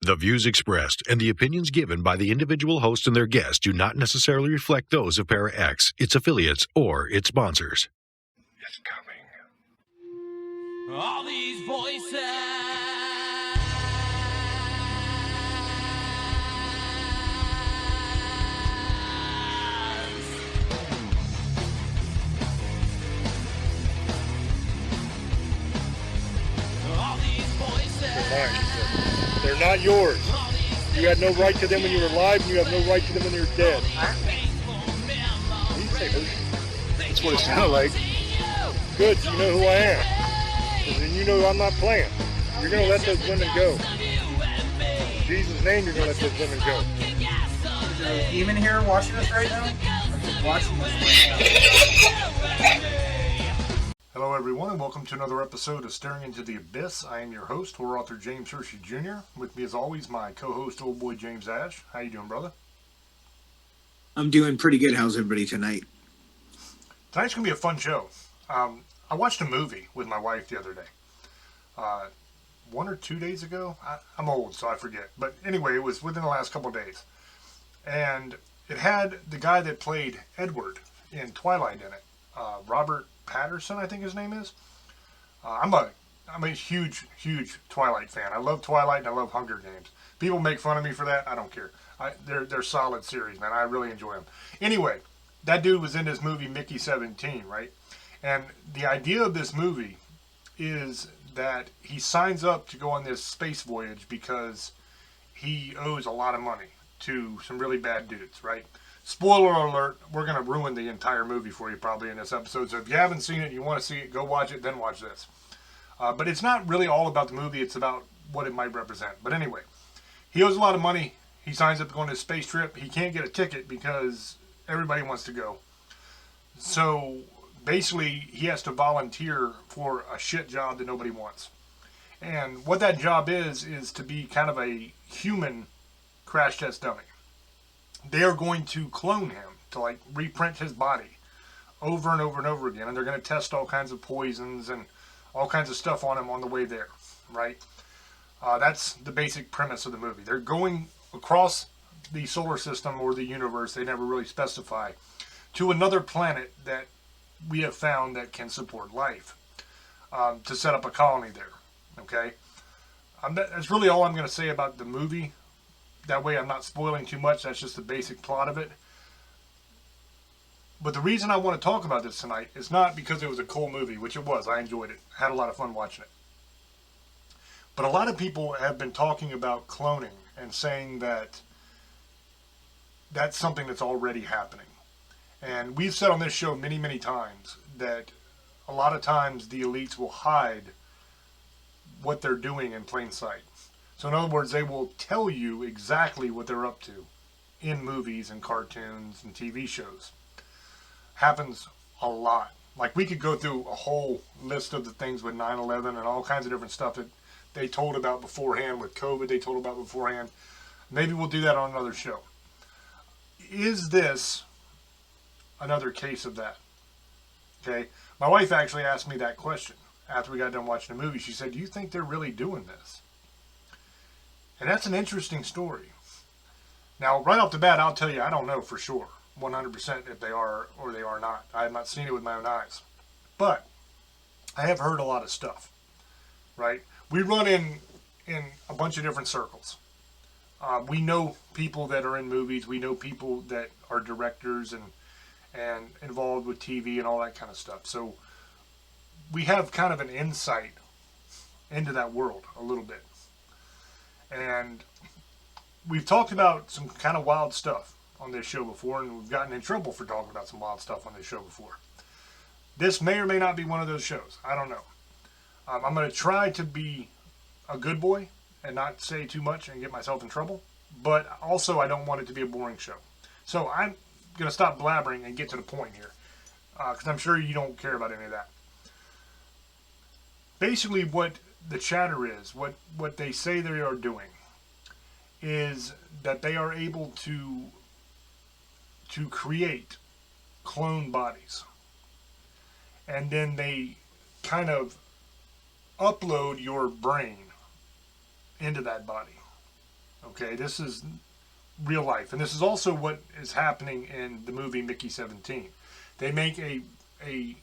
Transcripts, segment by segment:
The views expressed and the opinions given by the individual host and their guests do not necessarily reflect those of Para X, its affiliates, or its sponsors. It's coming. All these voices. All these voices. They're mine. They're not yours. You had no right to them when you were alive, and you have no right to them when you're dead. That's what it sounded like. Good, so you know who I am. And then you know I'm not playing. You're going to let those women go. In Jesus' name, you're going to let those women go. Is there a demon here watching us right now? Watching us right now. Hello, everyone, and welcome to another episode of Staring into the Abyss. I am your host, horror author James Hershey Jr. With me, as always, my co-host, old boy James Ash. How you doing, brother? I'm doing pretty good. How's everybody tonight? Tonight's going to be a fun show. I watched a movie with my wife the other day. 1 or 2 days ago? I'm old, so I forget. But anyway, it was within the last couple of days. And it had the guy that played Edward in Twilight in it. Robert Patterson, I think his name is. I'm a huge Twilight fan. I love Twilight and I love Hunger Games. People make fun of me for that. I don't care. They're solid series, man. I really enjoy them. Anyway, that dude was in this movie Mickey 17, right? And the idea of this movie is that he signs up to go on this space voyage because he owes a lot of money to some really bad dudes, right? Spoiler alert, we're going to ruin the entire movie for you probably in this episode. So if you haven't seen it, you want to see it, go watch it, then watch this. But it's not really all about the movie. It's about what it might represent. But anyway, he owes a lot of money. He signs up to go on this space trip. He can't get a ticket because everybody wants to go. So basically, he has to volunteer for a shit job that nobody wants. And what that job is to be kind of a human crash test dummy. They are going to clone him to like reprint his body over and over and over again. And they're going to test all kinds of poisons and all kinds of stuff on him on the way there, right? That's the basic premise of the movie. They're going across the solar system or the universe, they never really specify, to another planet that we have found that can support life, to set up a colony there, okay? That's really all I'm going to say about the movie. That way I'm not spoiling too much. That's just the basic plot of it. But the reason I want to talk about this tonight is not because it was a cool movie, which it was. I enjoyed it. Had a lot of fun watching it. But a lot of people have been talking about cloning and saying that that's something that's already happening. And we've said on this show many, many times that a lot of times the elites will hide what they're doing in plain sight. So in other words, they will tell you exactly what they're up to in movies and cartoons and TV shows. Happens a lot. Like we could go through a whole list of the things with 9/11 and all kinds of different stuff that they told about beforehand, with COVID they told about beforehand. Maybe we'll do that on another show. Is this another case of that? Okay. My wife actually asked me that question after we got done watching the movie. She said, "Do you think they're really doing this?" And that's an interesting story. Now, right off the bat, I'll tell you, I don't know for sure, 100% if they are or they are not. I have not seen it with my own eyes. But I have heard a lot of stuff, right? We run in a bunch of different circles. We know people that are in movies. We know people that are directors and involved with TV and all that kind of stuff. So we have kind of an insight into that world a little bit. And we've talked about some kind of wild stuff on this show before, and we've gotten in trouble for talking about some wild stuff on this show before. This may or may not be one of those shows. I don't know. I'm going to try to be a good boy and not say too much and get myself in trouble, but also I don't want it to be a boring show. So I'm going to stop blabbering and get to the point here, because I'm sure you don't care about any of that. Basically, what the chatter is, what they say they are doing, is that they are able to create clone bodies. And then they kind of upload your brain into that body. Okay, this is real life. And this is also what is happening in the movie Mickey 17. They make a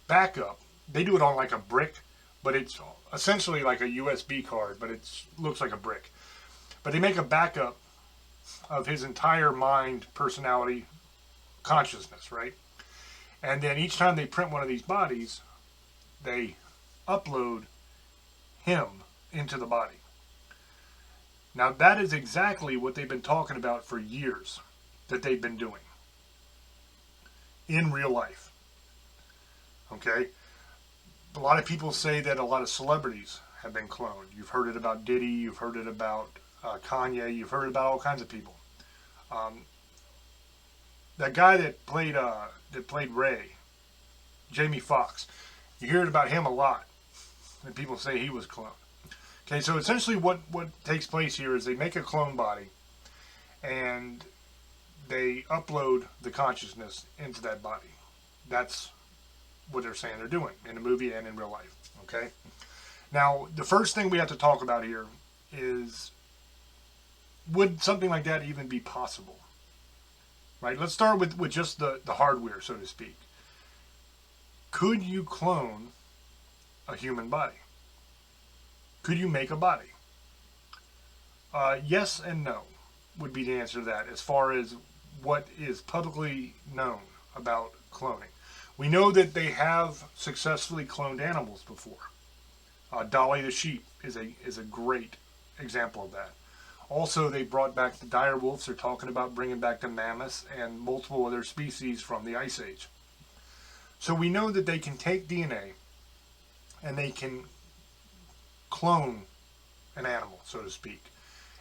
backup. They do it on like a brick, but it's essentially like a USB card, but it looks like a brick. But they make a backup of his entire mind, personality, consciousness, right? And then each time they print one of these bodies, they upload him into the body. Now that is exactly what they've been talking about for years, that they've been doing in real life. Okay? A lot of people say that a lot of celebrities have been cloned. You've heard it about Diddy, you've heard it about Kanye, you've heard it about all kinds of people. That guy that played Ray, Jamie Foxx, you hear it about him a lot, and people say he was cloned. Okay, so essentially what takes place here is they make a clone body, and they upload the consciousness into that body. That's what they're saying they're doing in the movie and in real life. Okay? Now, the first thing we have to talk about here is, would something like that even be possible? Right? Let's start with just the hardware, so to speak. Could you clone a human body? Could you make a body? Yes and no would be the answer to that as far as what is publicly known about cloning. We know that they have successfully cloned animals before. Dolly the sheep is a great example of that. Also, they brought back the dire wolves. They're talking about bringing back the mammoths and multiple other species from the Ice Age. So we know that they can take DNA and they can clone an animal, so to speak.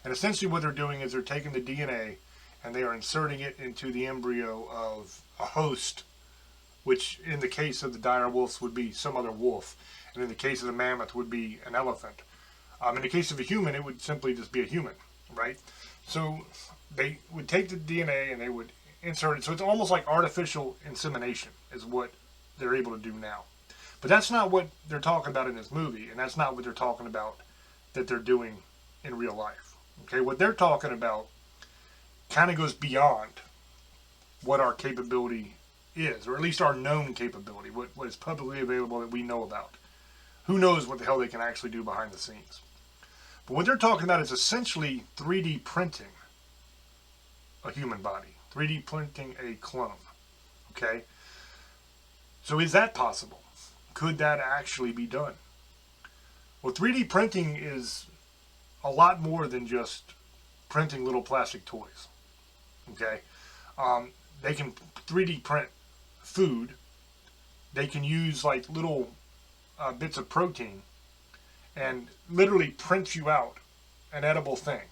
And essentially what they're doing is they're taking the DNA and they are inserting it into the embryo of a host, which in the case of the dire wolves would be some other wolf, and in the case of the mammoth would be an elephant. In the case of a human, it would simply just be a human, right? So they would take the DNA and they would insert it. So it's almost like artificial insemination is what they're able to do now. But that's not what they're talking about in this movie, and that's not what they're talking about that they're doing in real life. Okay, what they're talking about kind of goes beyond what our capability is, or at least our known capability, what is publicly available that we know about. Who knows what the hell they can actually do behind the scenes. But what they're talking about is essentially 3D printing a human body, 3D printing a clone. Okay? So is that possible? Could that actually be done? Well, 3D printing is a lot more than just printing little plastic toys. Okay? They can 3D print food. They can use like little bits of protein and literally print you out an edible thing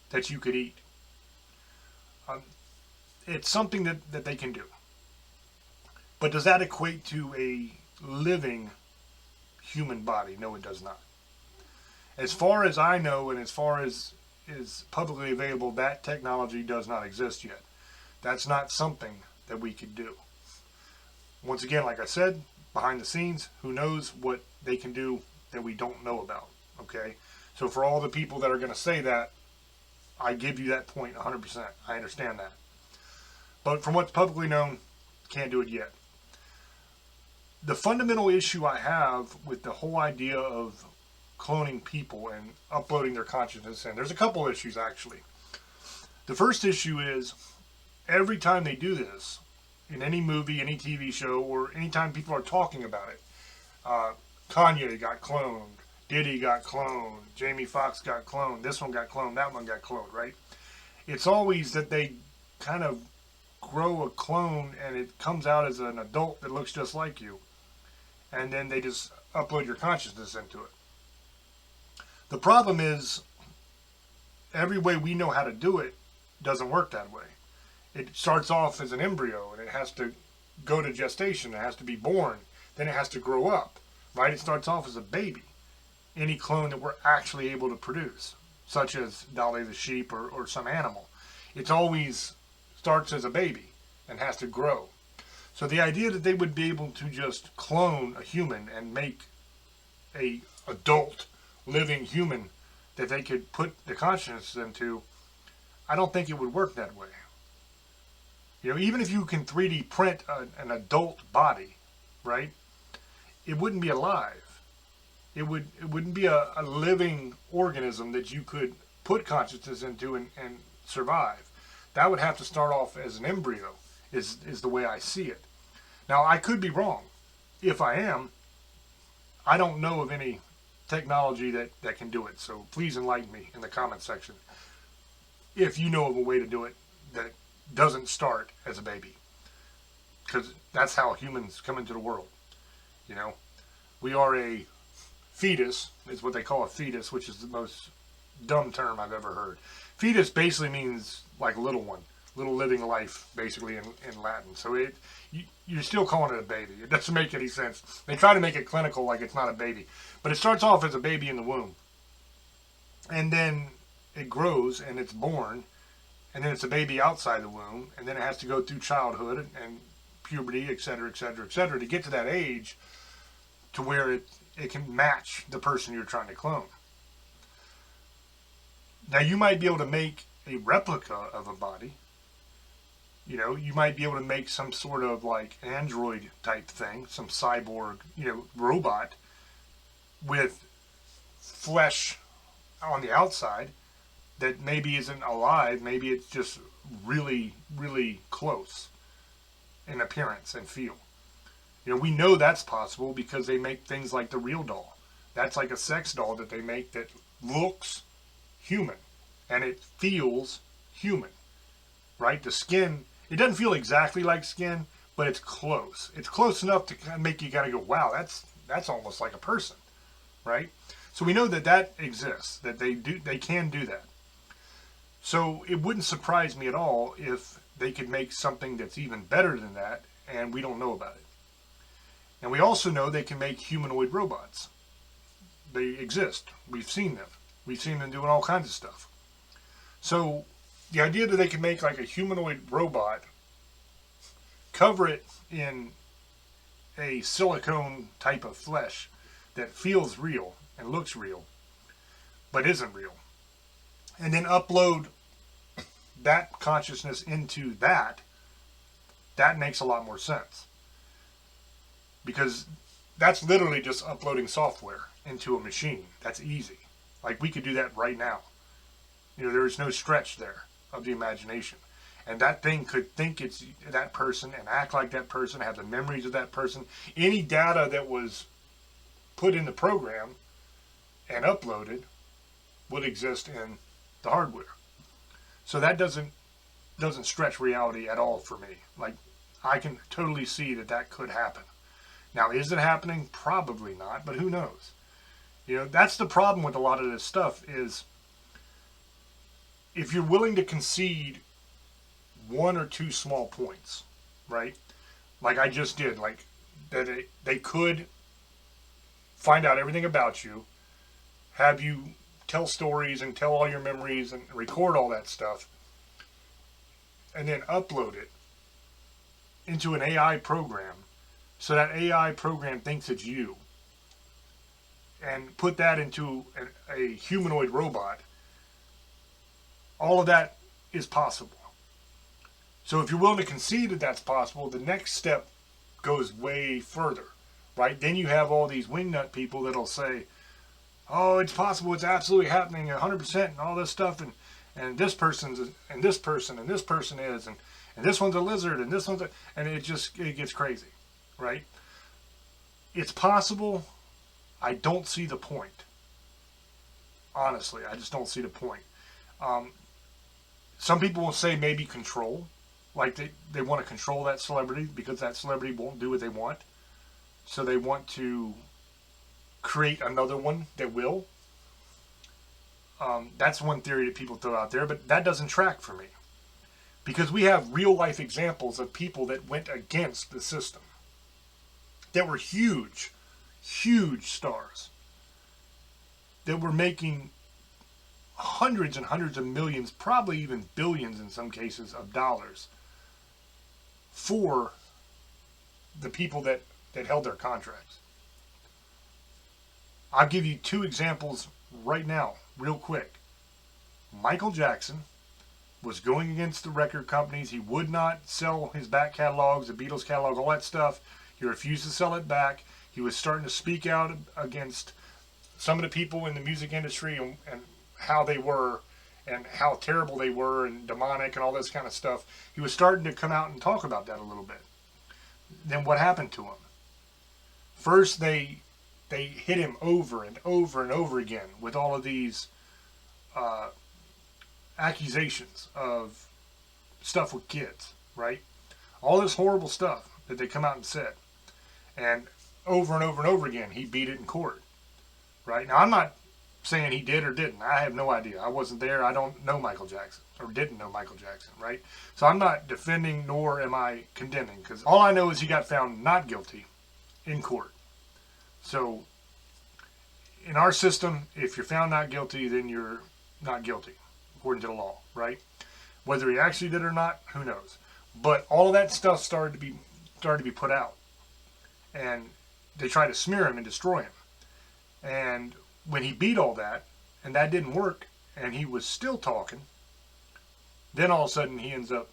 that you could eat. It's something that they can do. But does that equate to a living human body? No, it does not. As far as I know, and as far as is publicly available, that technology does not exist yet. That's not something that we could do. Once again, like I said, behind the scenes, who knows what they can do that we don't know about, okay? So for all the people that are going to say that, I give you that point 100%. I understand that. But from what's publicly known, can't do it yet. The fundamental issue I have with the whole idea of cloning people and uploading their consciousness in, there's a couple issues actually. The first issue is every time they do this, in any movie, any TV show, or anytime people are talking about it, Kanye got cloned, Diddy got cloned, Jamie Foxx got cloned, this one got cloned, that one got cloned, right? It's always that they kind of grow a clone and it comes out as an adult that looks just like you, and then they just upload your consciousness into it. The problem is, every way we know how to do it doesn't work that way. It starts off as an embryo, and it has to go to gestation, it has to be born, then it has to grow up, right? It starts off as a baby. Any clone that we're actually able to produce, such as Dolly the sheep or some animal, it always starts as a baby and has to grow. So the idea that they would be able to just clone a human and make a adult living human that they could put the consciousness into, I don't think it would work that way. You know, even if you can 3D print an adult body, right? It wouldn't be alive. It wouldn't be a living organism that you could put consciousness into and survive. That would have to start off as an embryo, is the way I see it. Now, I could be wrong. If I am, I don't know of any technology that can do it. So please enlighten me in the comment section if you know of a way to do it that doesn't start as a baby. Because that's how humans come into the world. You know, we are a fetus, is what they call a fetus, which is the most dumb term I've ever heard. Fetus basically means like little one, little living life, basically in Latin. So you're still calling it a baby. It doesn't make any sense. They try to make it clinical like it's not a baby. But it starts off as a baby in the womb. And then it grows and it's born. And then it's a baby outside the womb. And then it has to go through childhood and puberty, et cetera, et cetera, et cetera, to get to that age to where it can match the person you're trying to clone. Now, you might be able to make a replica of a body. You know, you might be able to make some sort of like android type thing, some cyborg, you know, robot with flesh on the outside that maybe isn't alive. Maybe it's just really, really close in appearance and feel. You know, we know that's possible because they make things like the real doll. That's like a sex doll that they make that looks human and it feels human, right? The skin, it doesn't feel exactly like skin, but it's close. It's close enough to kind of make you kind of go, wow, that's almost like a person, right? So we know that exists, that they can do that. So it wouldn't surprise me at all if they could make something that's even better than that, and we don't know about it. And we also know they can make humanoid robots. They exist. We've seen them. We've seen them doing all kinds of stuff. So the idea that they can make like a humanoid robot, cover it in a silicone type of flesh that feels real and looks real, but isn't real, and then upload that consciousness into that makes a lot more sense. Because that's literally just uploading software into a machine. That's easy. Like, we could do that right now. You know, there is no stretch there of the imagination. And that thing could think it's that person and act like that person, have the memories of that person. Any data that was put in the program and uploaded would exist in the hardware. So that doesn't stretch reality at all for me. Like, I can totally see that could happen. Now, is it happening? Probably not, but who knows? You know, that's the problem with a lot of this stuff is if you're willing to concede one or two small points, right? Like I just did, like that they could find out everything about you, have you tell stories and tell all your memories and record all that stuff, and then upload it into an AI program so that AI program thinks it's you, and put that into a humanoid robot. All of that is possible. So if you're willing to concede that that's possible, the next step goes way further, right? Then you have all these wingnut people that'll say, oh, it's possible, it's absolutely happening 100% and all this stuff, and this person's, and this person, and this person is, and this one's a lizard, and this one's a, and it gets crazy, right? It's possible. I don't see the point. Honestly, I just don't see the point. Some people will say maybe control. Like they want to control that celebrity because that celebrity won't do what they want. So they want to create another one that will. That's one theory that people throw out there, but that doesn't track for me. Because we have real life examples of people that went against the system. That were huge, huge stars. That were making hundreds and hundreds of millions, probably even billions in some cases, of dollars for the people that held their contracts. I'll give you two examples right now real quick. Michael Jackson was going against the record companies. He would not sell his back catalogs, the Beatles catalog, all that stuff. He refused to sell it back. He was starting to speak out against some of the people in the music industry and how they were and how terrible they were and demonic and all this kind of stuff. He was starting to come out and talk about that a little bit. Then what happened to him? First, they hit him over and over and over again with all of these accusations of stuff with kids, right? All this horrible stuff that they come out and said. And over and over and over again, he beat it in court, right? Now, I'm not saying he did or didn't. I have no idea. I wasn't there. I don't know Michael Jackson, or didn't know Michael Jackson, right? So I'm not defending nor am I condemning, because all I know is he got found not guilty in court. So in our system, if you're found not guilty, then you're not guilty, according to the law, right? Whether he actually did or not, who knows? But all of that stuff started to be put out, and they tried to smear him and destroy him. And when he beat all that, and that didn't work, and he was still talking, then all of a sudden he ends up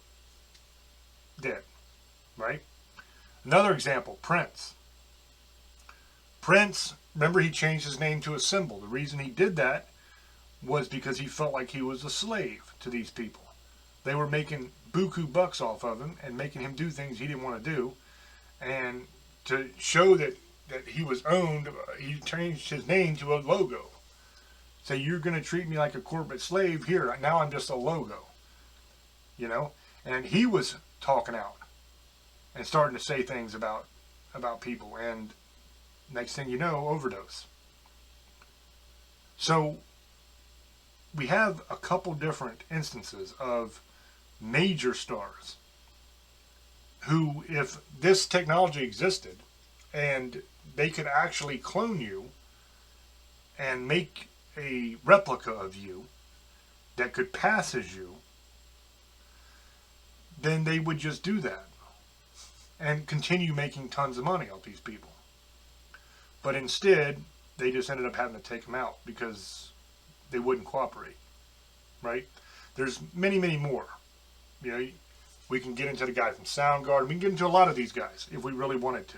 dead, right? Another example, Prince. Prince, remember, he changed his name to a symbol. The reason he did that was because he felt like he was a slave to these people. They were making buku bucks off of him and making him do things he didn't want to do. And to show that he was owned, he changed his name to a logo. Say, you're going to treat me like a corporate slave here. Now I'm just a logo. You know? And he was talking out and starting to say things about people. And next thing you know, overdose. So we have a couple different instances of major stars who, if this technology existed and they could actually clone you and make a replica of you that could pass as you, then they would just do that and continue making tons of money off these people. But instead, they just ended up having to take them out because they wouldn't cooperate, right? There's many, many more. You know, we can get into the guy from Soundgarden. We can get into a lot of these guys if we really wanted to,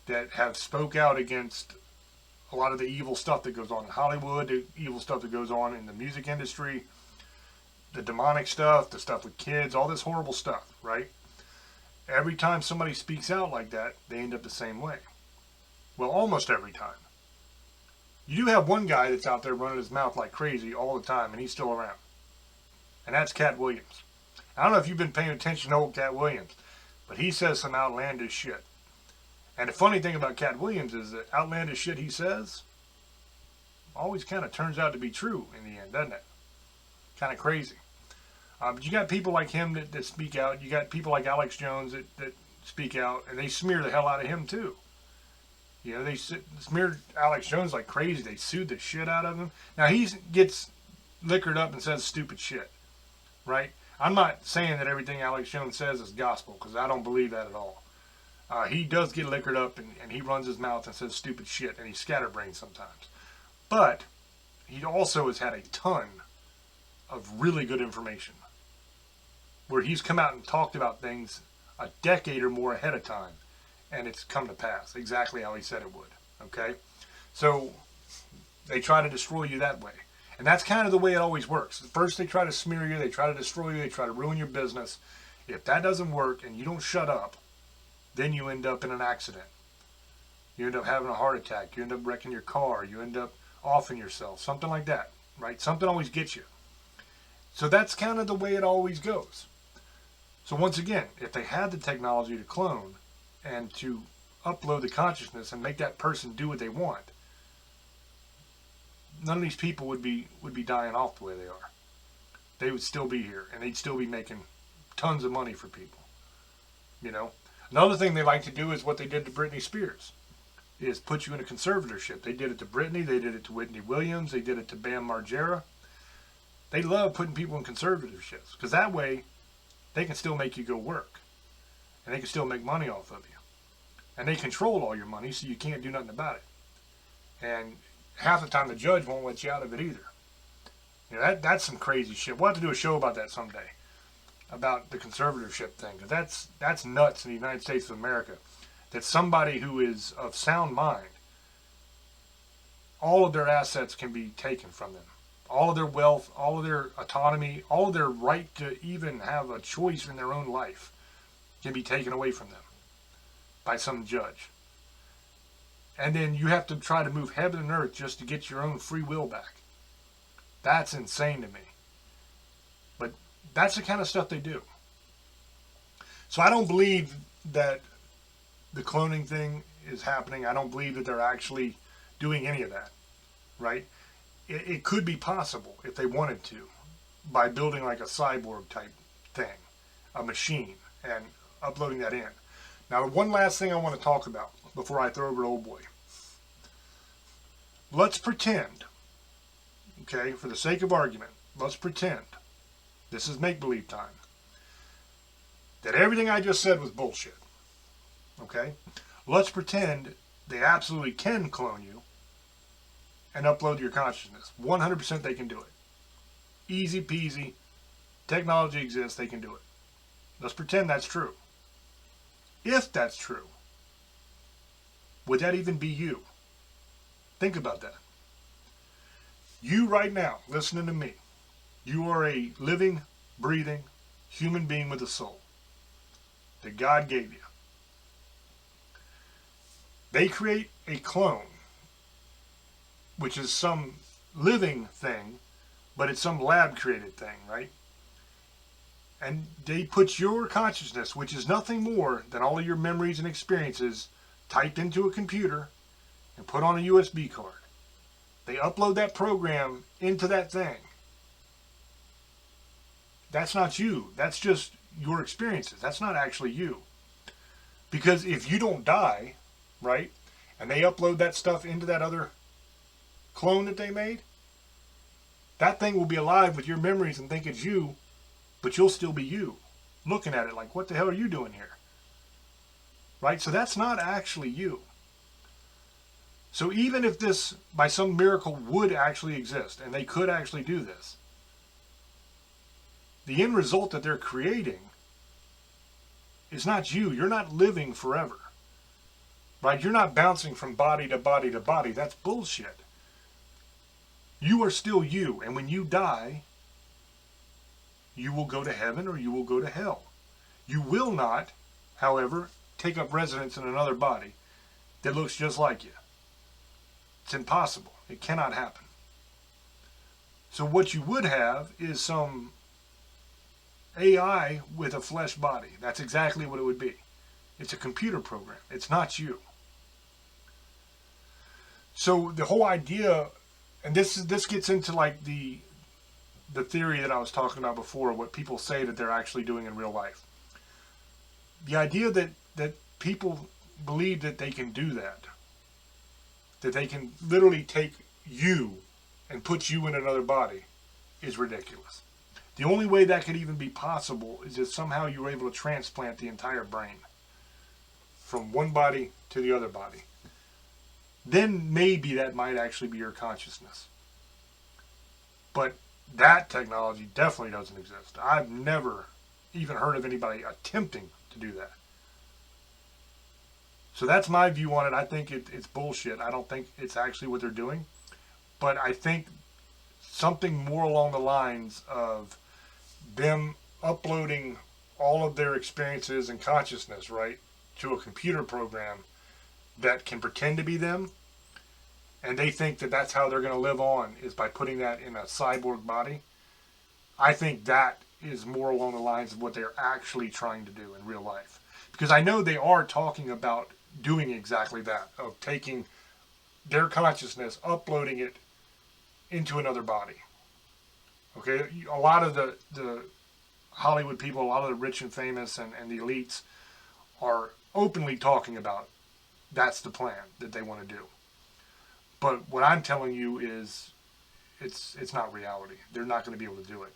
that have spoke out against a lot of the evil stuff that goes on in Hollywood, the evil stuff that goes on in the music industry, the demonic stuff, the stuff with kids, all this horrible stuff, right? Every time somebody speaks out like that, they end up the same way. Well, almost every time. You do have one guy that's out there running his mouth like crazy all the time, and he's still around. And that's Cat Williams. I don't know if you've been paying attention to old Cat Williams, but he says some outlandish shit. And the funny thing about Cat Williams is that outlandish shit he says always kind of turns out to be true in the end, doesn't it? Kind of crazy. But you got people like him that speak out. You got people like Alex Jones that speak out, and they smear the hell out of him too. You know, they smeared Alex Jones like crazy. They sued the shit out of him. Now, he gets liquored up and says stupid shit, right? I'm not saying that everything Alex Jones says is gospel, because I don't believe that at all. He does get liquored up, and he runs his mouth and says stupid shit, and he's scatterbrained sometimes. But he also has had a ton of really good information, where he's come out and talked about things a decade or more ahead of time, and it's come to pass exactly how he said it would, okay? So they try to destroy you that way. And that's kind of the way it always works. First they try to smear you, they try to destroy you, they try to ruin your business. If that doesn't work and you don't shut up, then you end up in an accident. You end up having a heart attack, you end up wrecking your car, you end up offing yourself, something like that, right? Something always gets you. So that's kind of the way it always goes. So once again, if they had the technology to clone and to upload the consciousness and make that person do what they want, none of these people would be dying off the way they are. They would still be here, and they'd still be making tons of money for people. You know? Another thing they like to do is what they did to Britney Spears, is put you in a conservatorship. They did it to Britney, they did it to Whitney Williams, they did it to Bam Margera. They love putting people in conservatorships, because that way they can still make you go work, and they can still make money off of you. And they control all your money, so you can't do nothing about it. And half the time the judge won't let you out of it either. You know, that's some crazy shit. We'll have to do a show about that someday, about the conservatorship thing, because that's nuts in the United States of America. That somebody who is of sound mind, all of their assets can be taken from them. All of their wealth, all of their autonomy, all of their right to even have a choice in their own life can be taken away from them by some judge. And then you have to try to move heaven and earth just to get your own free will back. That's insane to me. But that's the kind of stuff they do. So I don't believe that the cloning thing is happening. I don't believe that they're actually doing any of that, right? It could be possible if they wanted to, by building like a cyborg type thing, a machine, and uploading that in. Now, one last thing I want to talk about before I throw over to old boy. Let's pretend, okay, for the sake of argument, let's pretend, this is make-believe time, that everything I just said was bullshit, okay? Let's pretend they absolutely can clone you and upload your consciousness. 100% they can do it. Easy peasy. Technology exists, they can do it. Let's pretend that's true. If that's true, would that even be you? Think about that. You right now, listening to me, you are a living, breathing human being with a soul that God gave you. They create a clone, which is some living thing, but it's some lab-created thing, right? And they put your consciousness, which is nothing more than all of your memories and experiences, typed into a computer and put on a USB card. They upload that program into that thing. That's not you. That's just your experiences. That's not actually you. Because if you don't die, right, and they upload that stuff into that other clone that they made, that thing will be alive with your memories and think it's you, but you'll still be you, looking at it like, what the hell are you doing here? Right? So that's not actually you. So even if this, by some miracle, would actually exist, and they could actually do this, the end result that they're creating is not you. You're not living forever. Right? You're not bouncing from body to body to body. That's bullshit. You are still you, and when you die, you will go to heaven or you will go to hell. You will not, however, take up residence in another body that looks just like you. It's impossible. It cannot happen. So what you would have is some AI with a flesh body. That's exactly what it would be. It's a computer program. It's not you. So the whole idea, and this gets into like the theory that I was talking about before, what people say that they're actually doing in real life. The idea that people believe that they can do that they can literally take you and put you in another body is ridiculous. The only way that could even be possible is if somehow you were able to transplant the entire brain from one body to the other body. Then maybe that might actually be your consciousness. But that technology definitely doesn't exist. I've never even heard of anybody attempting to do that. So that's my view on it. I think it's bullshit. I don't think it's actually what they're doing. But I think something more along the lines of them uploading all of their experiences and consciousness, right, to a computer program that can pretend to be them. And they think that that's how they're going to live on, is by putting that in a cyborg body. I think that is more along the lines of what they're actually trying to do in real life. Because I know they are talking about doing exactly that, of taking their consciousness, uploading it into another body. Okay, a lot of the Hollywood people, a lot of the rich and famous and the elites are openly talking about that's the plan that they want to do. But what I'm telling you is it's not reality. They're not going to be able to do it.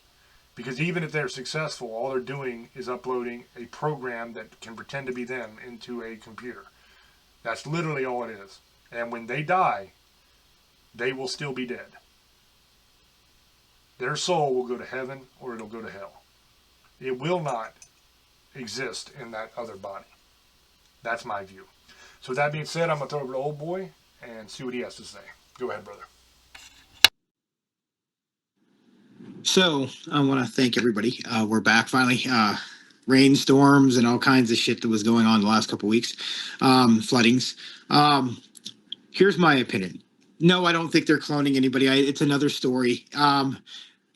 Because even if they're successful, all they're doing is uploading a program that can pretend to be them into a computer. That's literally all it is. And when they die, they will still be dead. Their soul will go to heaven or it'll go to hell. It will not exist in that other body. That's my view. So with that being said, I'm going to throw over to Old Boy and see what he has to say. Go ahead, brother. So I want to thank everybody. We're back finally. Rainstorms and all kinds of shit that was going on the last couple weeks. Floodings. Here's my opinion. No, I don't think they're cloning anybody. It's another story.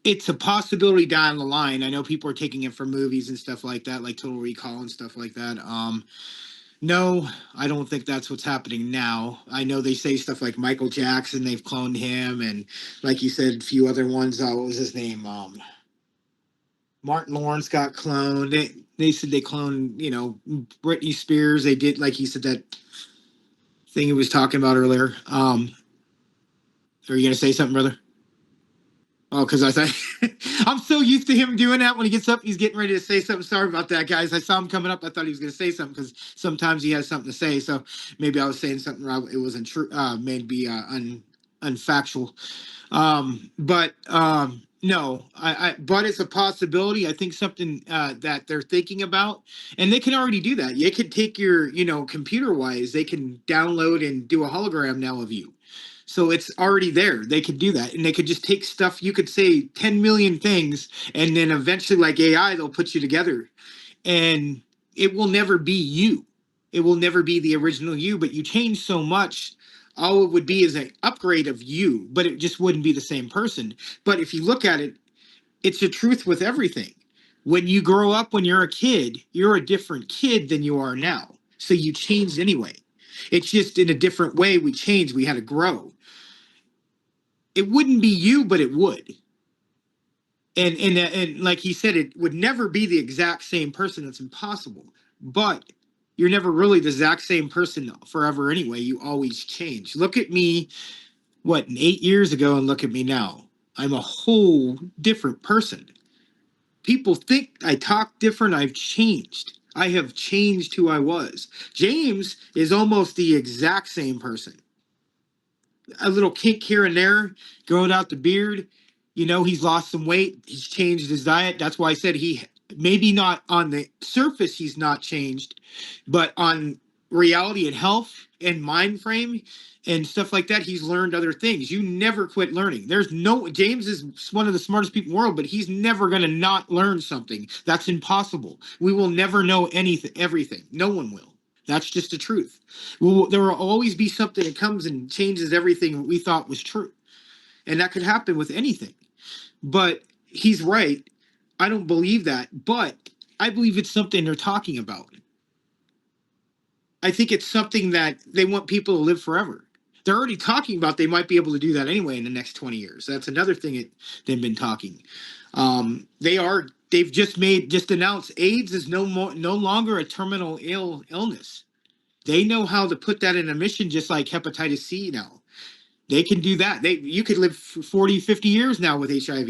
It's a possibility down the line. I know people are taking it for movies and stuff like that, like Total Recall and stuff like that. No, I don't think that's what's happening now. I know they say stuff like Michael Jackson, they've cloned him, and like you said, a few other ones. What was his name? Martin Lawrence got cloned. They said they cloned, Britney Spears. They did, like he said, that thing he was talking about earlier. Are you gonna say something, brother? Oh, because I thought I'm so used to him doing that when he gets up, he's getting ready to say something. Sorry about that, guys. I saw him coming up. I thought he was going to say something because sometimes he has something to say. So maybe I was saying something wrong. It wasn't true. Maybe unfactual. No, but it's a possibility. I think something that they're thinking about, and they can already do that. They could take your, computer wise, they can download and do a hologram now of you. So it's already there. They could do that. And they could just take stuff. You could say 10 million things. And then eventually, like AI, they'll put you together. And it will never be you. It will never be the original you. But you change so much. All it would be is an upgrade of you. But it just wouldn't be the same person. But if you look at it, it's the truth with everything. When you grow up, when you're a kid, you're a different kid than you are now. So you changed anyway. It's just in a different way we changed. We had to grow. It wouldn't be you, but it would. And like he said, it would never be the exact same person. That's impossible. But you're never really the exact same person forever anyway. You always change. Look at me, 8 years ago, and look at me now. I'm a whole different person. People think I talk different. I've changed. I have changed who I was. James is almost the exact same person. A little kink here and there, growing out the beard. He's lost some weight. He's changed his diet. That's why I said he maybe not on the surface, he's not changed, but on reality and health and mind frame and stuff like that, he's learned other things. You never quit learning. James is one of the smartest people in the world, but he's never going to not learn something. That's impossible. We will never know everything. No one will. That's just the truth. Well, there will always be something that comes and changes everything we thought was true. And that could happen with anything. But he's right. I don't believe that. But I believe it's something they're talking about. I think it's something that they want people to live forever. They're already talking about they might be able to do that anyway in the next 20 years. That's another thing they've been talking. They've just announced AIDS is no longer a terminal illness. They know how to put that in a mission, just like hepatitis C now. They can do that. You could live for 40, 50 years now with HIV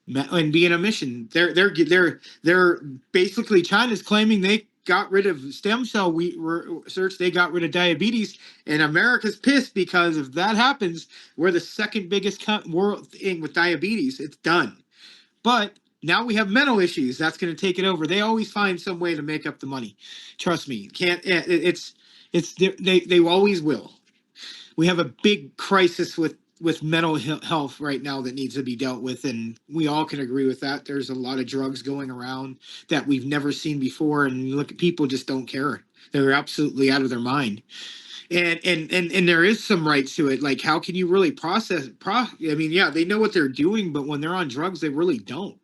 and be in a mission. They're basically, China's claiming they got rid of stem cell research. They got rid of diabetes, and America's pissed because if that happens, we're the second biggest world thing with diabetes. It's done. But now we have mental issues. That's going to take it over. They always find some way to make up the money. Trust me. They always will. We have a big crisis with mental health right now that needs to be dealt with, and we all can agree with that. There's a lot of drugs going around that we've never seen before, and look, people just don't care. They're absolutely out of their mind. And there is some rights to it. Like, how can you really I mean, yeah, they know what they're doing, but when they're on drugs, they really don't.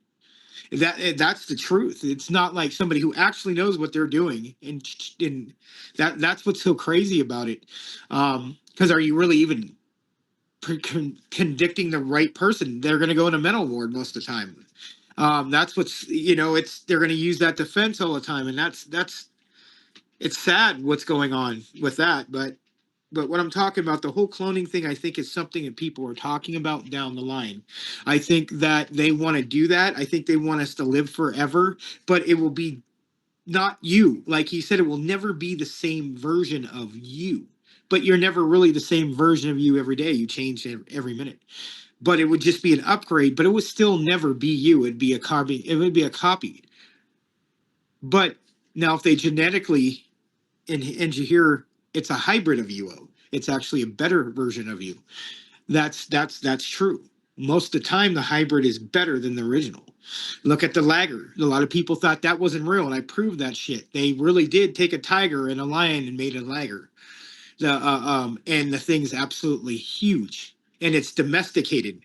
That's the truth. It's not like somebody who actually knows what they're doing, and that's what's so crazy about it. Because are you really even convicting the right person? They're going to go in a mental ward most of the time. That's what's they're going to use that defense all the time, and that's it's sad what's going on with that. But what I'm talking about, the whole cloning thing, I think is something that people are talking about down the line. I think that they want to do that. I think they want us to live forever, but it will be not you. Like he said, it will never be the same version of you. But you're never really the same version of you every day. You change every minute. but it would just be an upgrade, but it would still never be you. It'd be a copy. It would be a copy. But now if they genetically engineer, it's a hybrid of you. It's actually a better version of you. That's true. Most of the time, the hybrid is better than the original. Look at the lager. A lot of people thought that wasn't real, and I proved that shit. They really did take a tiger and a lion and made a lager. And the thing's absolutely huge, and it's domesticated.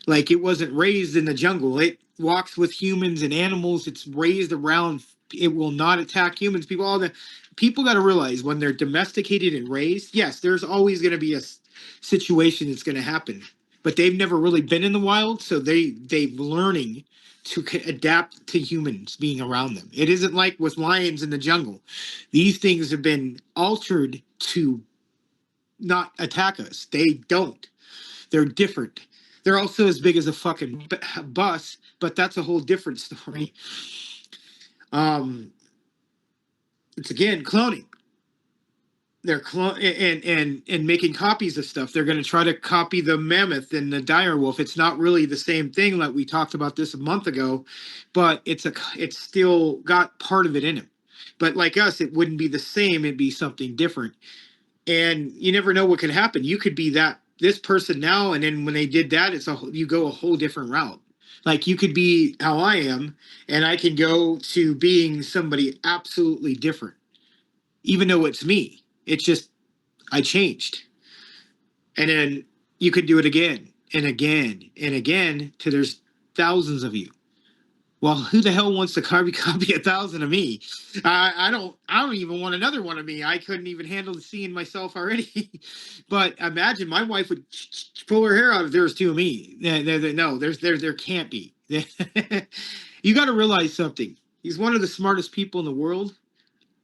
Like, it wasn't raised in the jungle. It walks with humans and animals. It's raised around. It will not attack humans. People got to realize when they're domesticated and raised. Yes, there's always going to be a situation that's going to happen, but they've never really been in the wild, so they've learning to adapt to humans being around them. It isn't like with lions in the jungle. These things have been altered to not attack us. They don't. They're different. They're also as big as a fucking bus, but that's a whole different story. It's again cloning. They're and making copies of stuff. They're going to try to copy the mammoth and the dire wolf. It's not really the same thing, like we talked about this a month ago, but it's still got part of it in it. But like us, it wouldn't be the same. It'd be something different. And you never know what could happen. You could be this person now, and then when they did that, you go a whole different route. Like, you could be how I am, and I can go to being somebody absolutely different, even though it's me. It's just I changed. And then you could do it again and again and again till there's thousands of you. Well, who the hell wants to copy 1,000 of me? I don't even want another one of me. I couldn't even handle seeing myself already. But imagine my wife would pull her hair out if there was two of me. No, there can't be. You got to realize something. He's one of the smartest people in the world.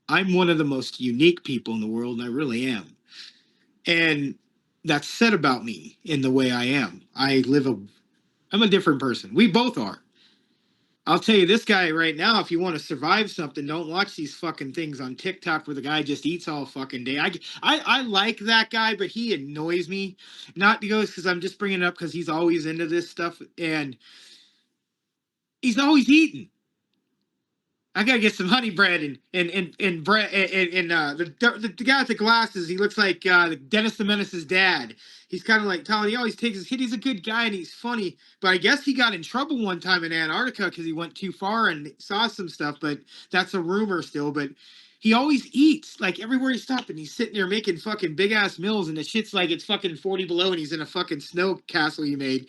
I'm one of the most unique people in the world, and I really am. And that's said about me in the way I am. I'm a different person. We both are. I'll tell you, this guy right now, if you want to survive something, don't watch these fucking things on TikTok where the guy just eats all fucking day. I like that guy, but he annoys me. Not because I'm just bringing it up because he's always into this stuff, and he's always eating. I gotta get some honey bread and bread and the guy with the glasses. He looks like Dennis the Menace's dad. He's kind of like telling you, he takes his hit. He's a good guy and he's funny. But I guess he got in trouble one time in Antarctica because he went too far and saw some stuff. But that's a rumor still. But he always eats, like, everywhere he stops, and he's sitting there making fucking big ass meals, and the shit's like it's fucking 40 below, and he's in a fucking snow castle he made,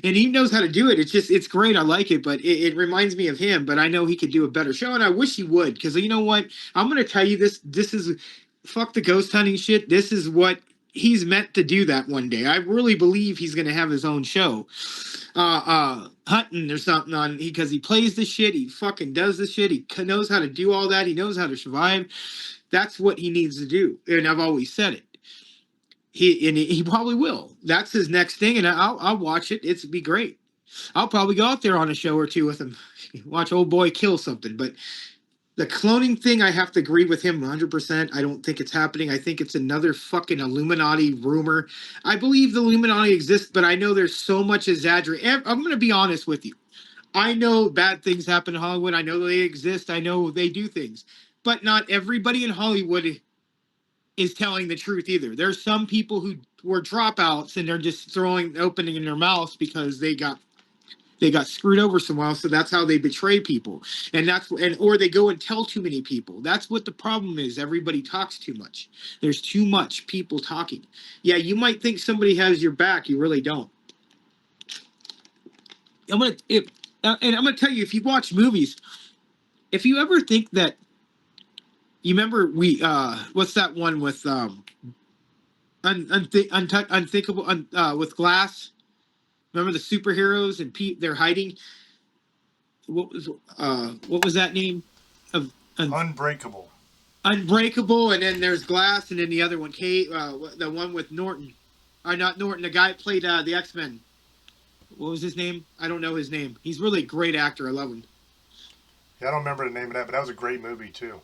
and he knows how to do it. It's great. I like it, but it reminds me of him. But I know he could do a better show, and I wish he would, because you know what? I'm gonna tell you this. This is fuck the ghost hunting shit. This is what he's meant to do that one day. I really believe he's gonna have his own show. Hunting or something on, because he plays the shit, he fucking does the shit, he knows how to do all that, he knows how to survive. That's what he needs to do, and I've always said it. He probably will. That's his next thing, and I'll watch it. It'd be great. I'll probably go out there on a show or two with him, watch old boy kill something. But the cloning thing, I have to agree with him 100%. I don't think it's happening. I think it's another fucking Illuminati rumor. I believe the Illuminati exists, but I know there's so much exaggeration. I'm going to be honest with you. I know bad things happen in Hollywood. I know they exist. I know they do things. But not everybody in Hollywood is telling the truth either. There's some people who were dropouts and they're just opening in their mouths because they got screwed over somewhere else, so that's how they betray people, or they go and tell too many people. That's what the problem is. Everybody talks too much. There's too much people talking. Yeah, you might think somebody has your back, you really don't. I'm gonna tell you, if you watch movies, if you ever think that, you remember what's that one with Unthinkable with Glass? Remember the superheroes and they're hiding. What was that name? Unbreakable. Unbreakable, and then there's Glass, and then the other one, the one with Norton, or not Norton, the guy that played the X-Men. What was his name? I don't know his name. He's really a great actor. I love him. Yeah, I don't remember the name of that, but that was a great movie too.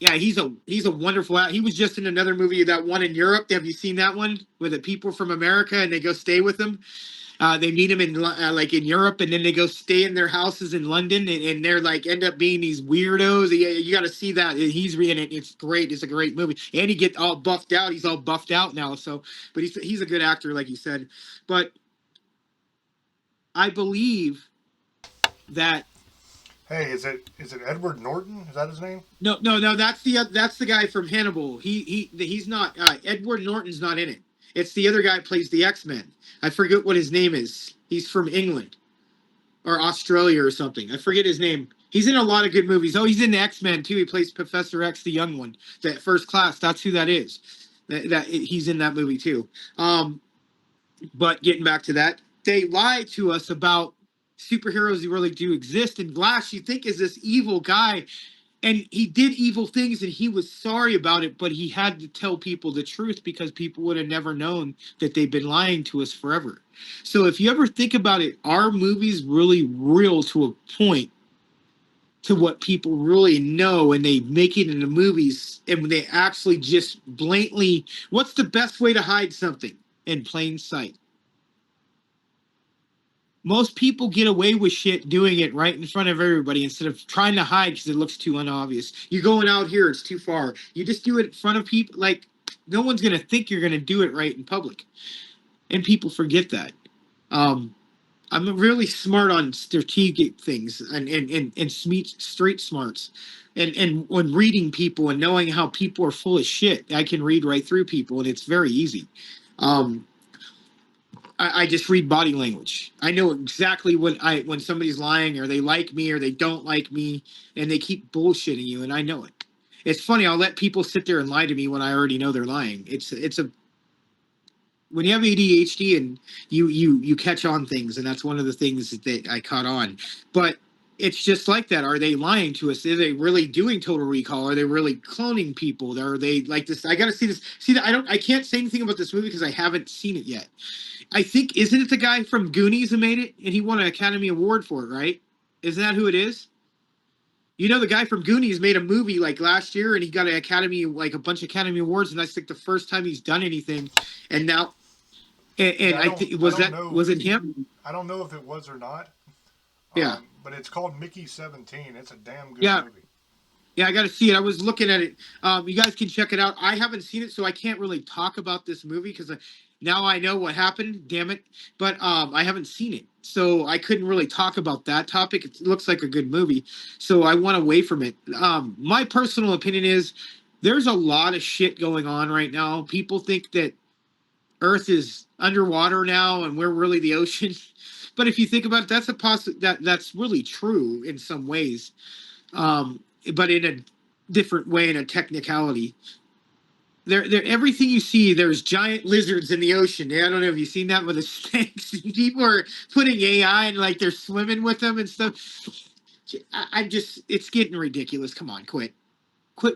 Yeah, he's a wonderful actor. He was just in another movie, that one in Europe. Have you seen that one where the people from America and they go stay with him? They meet him in like in Europe, and then they go stay in their houses in London, and they're like end up being these weirdos. You got to see that. He's in it. It's great. It's a great movie, and he gets all buffed out. He's all buffed out now. So, but he's a good actor, like you said. But I believe that. Hey, is it Edward Norton? Is that his name? No. That's the guy from Hannibal. He's not. Edward Norton's not in it. It's the other guy who plays the X-Men. I forget what his name is. He's from England or Australia or something. I forget his name. He's in a lot of good movies. Oh, he's in the X-Men too. He plays Professor X, the young one, that First Class. That's who that is. That he's in that movie too. But getting back to that, they lie to us about superheroes who really do exist. And Glass, you think, is this evil guy, and he did evil things, and he was sorry about it, but he had to tell people the truth because people would have never known that they've been lying to us forever. So if you ever think about it, are movies really real to a point to what people really know, and they make it into movies, and they actually just blatantly, what's the best way to hide something? In plain sight. Most people get away with shit doing it right in front of everybody instead of trying to hide because it looks too unobvious. You're going out here, it's too far. You just do it in front of people. Like, no one's going to think you're going to do it right in public. And people forget that. I'm really smart on strategic things and street smarts. And when reading people and knowing how people are full of shit, I can read right through people, and it's very easy. I just read body language. I know exactly when somebody's lying, or they like me or they don't like me, and they keep bullshitting you, and I know it. It's funny. I'll let people sit there and lie to me when I already know they're lying. When you have ADHD and you catch on things, and that's one of the things that I caught on. But it's just like that. Are they lying to us? Are they really doing Total Recall? Are they really cloning people? Are they like this? I got to see this. See that I can't say anything about this movie because I haven't seen it yet. I think, isn't it the guy from Goonies who made it? And he won an Academy Award for it, right? Isn't that who it is? You know, the guy from Goonies made a movie like last year, and he got an Academy, like a bunch of Academy Awards, and that's like the first time he's done anything. And now, I think was it him? I don't know if it was or not. Yeah. But it's called Mickey 17. It's a damn good movie. Yeah, I got to see it. I was looking at it. You guys can check it out. I haven't seen it, so I can't really talk about this movie because now I know what happened. Damn it! But I haven't seen it, so I couldn't really talk about that topic. It looks like a good movie, so I went away from it. My personal opinion is there's a lot of shit going on right now. People think that Earth is underwater now, and we're really the ocean. But if you think about it, that's really true in some ways. But in a different way, in a technicality. There, everything you see, there's giant lizards in the ocean. I don't know if you've seen that with the snakes. People are putting AI and like they're swimming with them and stuff. It's getting ridiculous. Come on, quit